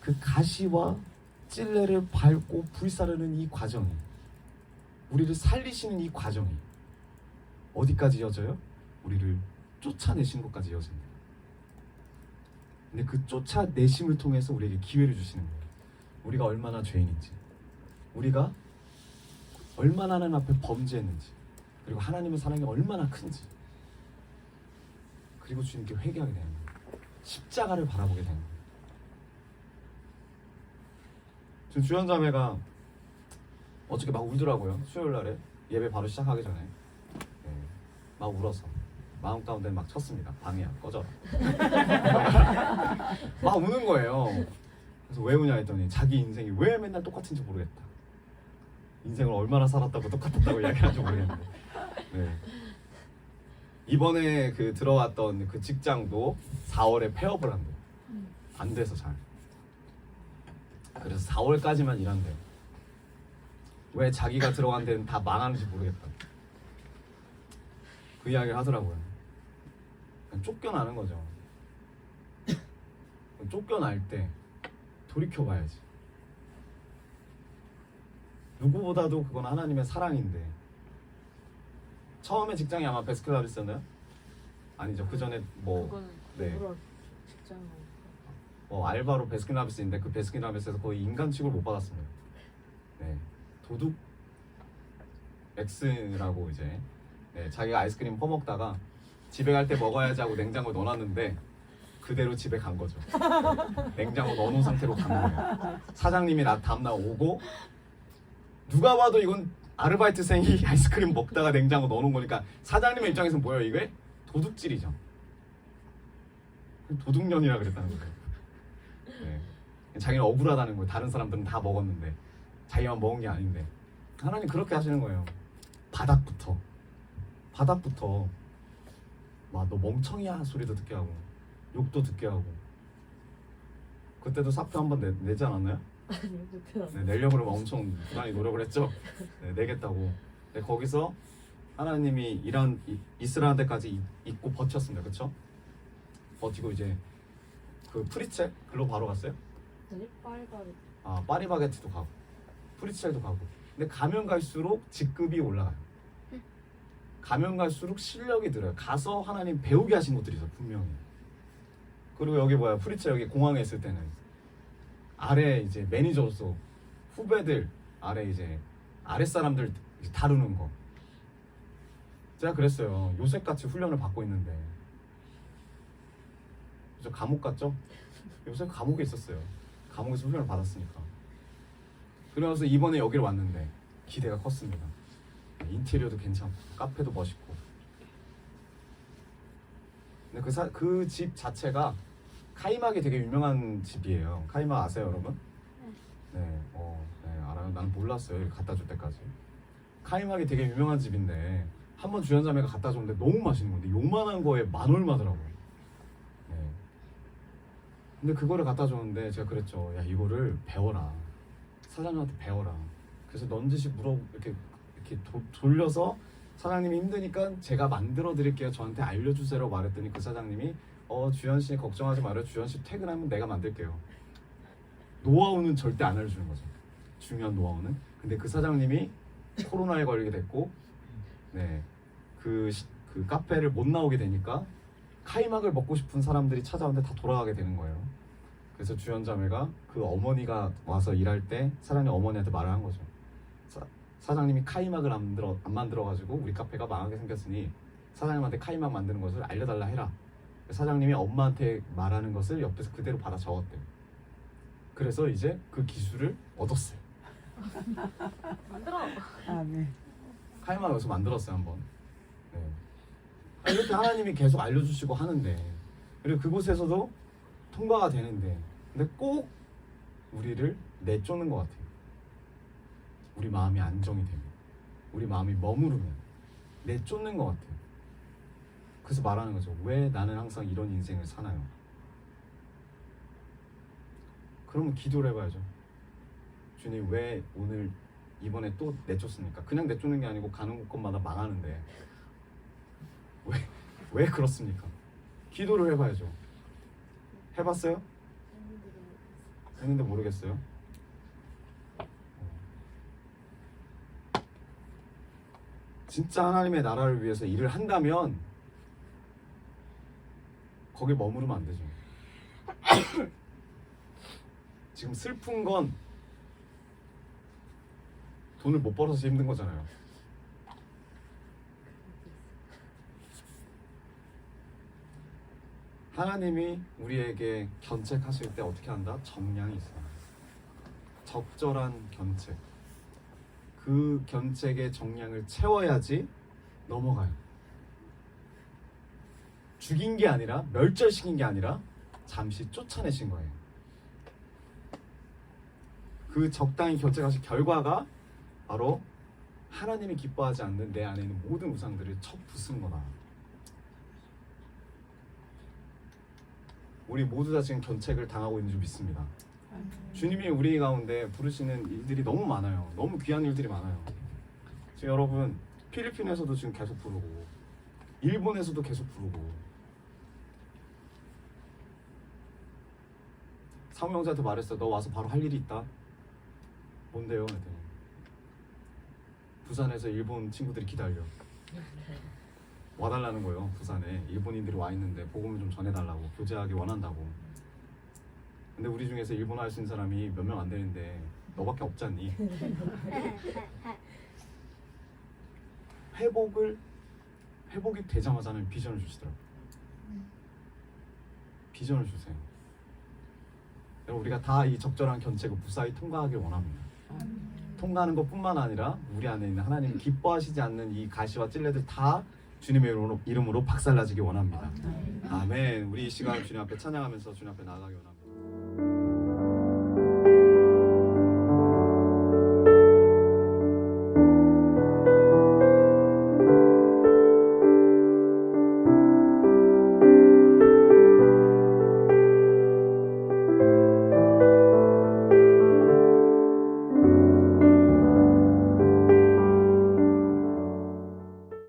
그 가시와 찔레를 밟고 불사르는 이 과정이, 우리를 살리시는 이 과정이 어디까지 이어져요? 우리를 쫓아내신 것까지 이어집니다. 근데 그 쫓아내심을 통해서 우리에게 기회를 주시는 거예요. 우리가 얼마나 죄인인지, 우리가 얼마나 하나님 앞에 범죄했는지, 그리고 하나님의 사랑이 얼마나 큰지, 그리고 주님께 회개하게 되는 거예요. 십자가를 바라보게 되는 거예요. 지금 주연자매가 어저께 막 울더라고요. 수요일날에 예배 바로 시작하기 전에. 네, 막 울어서 마음 가운데 막 쳤습니다. 방해야, 꺼져라. 막 우는 거예요. 그래서 왜 우냐 했더니 자기 인생이 왜 맨날 똑같은지 모르겠다. 인생을 얼마나 살았다고 똑같았다고 이야기하는지 모르겠는데. 네. 이번에 그 들어왔던 그 직장도 4월에 폐업을 한대요. 안 돼서 잘. 그래서 4월까지만 일한대요. 왜 자기가 들어간 데는 다 망하는지 모르겠다. 그 이야기를 하더라고요. 그냥 쫓겨나는 거죠. 쫓겨날 때 돌이켜봐야지. 누구보다도 그건 하나님의 사랑인데, 처음에 직장이 아마 베스킨라빈스였나요? 아니죠. 그 전에 뭐 그건 네. 직장 알바로 베스킨라빈스인데 그 베스킨라빈스에서 거의 인간 취급을 못 받았습니다. 네, 도둑 X라고 이제 자기가 아이스크림 퍼먹다가 집에 갈 때 먹어야지 하고 냉장고에 넣어놨는데 그대로 집에 간 거죠. 냉장고 넣어놓은 상태로 간 거예요. 사장님이 다음날 오고, 누가 봐도 이건 아르바이트생이 아이스크림 먹다가 냉장고 넣어놓은 거니까 사장님의 입장에서는 뭐예요? 이게 도둑질이죠. 도둑년이라 그랬다는 거예요. 네. 자기는 억울하다는 거예요. 다른 사람들은 다 먹었는데 자기만 먹은 게 아닌데. 하나님 그렇게 하시는 거예요. 바닥부터 막 너 멍청이야 소리도 듣게 하고 욕도 듣게 하고. 그때도 사표 한번 내지 않았나요? 네, 내려고 엄청 부단히 노력을 했죠. 네, 내겠다고. 네, 거기서 하나님이 있으라는 데까지 있고 버텼습니다. 그렇죠? 버티고 이제 그 프리첼 글로 바로 갔어요. 아니 빨간 파리바게트도 가고 프리첼도 가고. 근데 가면 갈수록 직급이 올라가요. 가면 갈수록 실력이 들어요. 가서 하나님 배우게 하신 것들이 있어 분명히. 그리고 여기 뭐야, 프리첼 여기 공항에 있을 때는 아래 이제 매니저로서 후배들 아래 이제 아래 사람들 다루는 거. 제가 그랬어요. 요셉같이 훈련을 받고 있는데. 저 감옥 갔죠? 요셉 감옥에 있었어요. 감옥에서 훈련을 받았으니까. 그래서 이번에 여기를 왔는데 기대가 컸습니다. 인테리어도 괜찮고 카페도 멋있고. 근데 그 집 자체가 카이막이 되게 유명한 집이에요. 카이막 아세요, 여러분? 네, 네, 알아요. 난 몰랐어요. 이렇게 갖다 줄 때까지. 카이막이 되게 유명한 집인데 한번 주연자매가 갖다 줬는데 너무 맛있는 건데 요만한 거에 만 얼마더라고요. 네. 근데 그거를 갖다 줬는데 제가 그랬죠. 야, 이거를 배워라. 사장님한테 배워라. 그래서 넌지시 이렇게 돌려서 사장님이 힘드니까 제가 만들어 드릴게요. 저한테 알려주세요 말했더니 그 사장님이 주연씨 걱정하지 말아요. 주연씨 퇴근하면 내가 만들게요. 노하우는 절대 안 알려주는 거죠. 중요한 노하우는. 근데 그 사장님이 코로나에 걸리게 됐고, 네, 그 카페를 못 나오게 되니까 카이막을 먹고 싶은 사람들이 찾아오는데 다 돌아가게 되는 거예요. 그래서 주연자매가 그 어머니가 와서 일할 때 사장님 어머니한테 말을 한 거죠. 사장님이 카이막을 안 만들어가지고 우리 카페가 망하게 생겼으니 사장님한테 카이막 만드는 것을 알려달라 해라. 사장님이 엄마한테 말하는 것을 옆에서 그대로 받아 적었대요. 그래서 이제 그 기술을 얻었어요. 만들어. 아, 네. 카이막 여기서 만들었어요 한번. 네. 이렇게 하나님이 계속 알려주시고 하는데, 그리고 그곳에서도 통과가 되는데, 근데 꼭 우리를 내쫓는 것 같아요. 우리 마음이 안정이 되면, 우리 마음이 머무르면 내쫓는 것 같아요. 그래서 말하는 거죠. 왜 나는 항상 이런 인생을 사나요? 그러면 기도를 해봐야죠. 주님, 왜 오늘 이번에 또 내쫓습니까? 그냥 내쫓는 게 아니고 가는 곳마다 망하는데 왜 그렇습니까? 기도를 해봐야죠. 해봤어요? 했는데 모르겠어요? 진짜 하나님의 나라를 위해서 일을 한다면 거기 머무르면 안 되죠. 지금 슬픈 건 돈을 못 벌어서 힘든 거잖아요. 하나님이 우리에게 견책하실 때 어떻게 한다? 정량이 있어요. 적절한 견책. 그 견책의 정량을 채워야지 넘어가요. 죽인 게 아니라, 멸절시킨 게 아니라 잠시 쫓아내신 거예요. 그 적당히 견책하신 결과가 바로 하나님이 기뻐하지 않는 내 안에 있는 모든 우상들을 쳐 부순 거다. 우리 모두 다 지금 견책을 당하고 있는 줄 믿습니다. 주님이 우리 가운데 부르시는 일들이 너무 많아요. 너무 귀한 일들이 많아요. 지금 여러분, 필리핀에서도 지금 계속 부르고, 일본에서도 계속 부르고, 사무 형제한테 말했어. 너 와서 바로 할 일이 있다. 뭔데요? 그랬더니 부산에서 일본 친구들이 기다려. 와달라는 거예요. 부산에 일본인들이 와 있는데 복음을 좀 전해달라고, 교제하기 원한다고. 근데 우리 중에서 일본어 할 수 있는 사람이 몇 명 안 되는데 너밖에 없지 않니? 회복이 되자마자는 비전을 주시더라고요. 비전을 주세요. 여러분, 우리가 다 이 적절한 견책을 무사히 통과하길 원합니다. 통과하는 것뿐만 아니라 우리 안에 있는 하나님이 기뻐하시지 않는 이 가시와 찔레들 다 주님의 이름으로 박살나지길 원합니다. 아멘. 우리 이 시간 주님 앞에 찬양하면서 주님 앞에 나아가기 원합니다.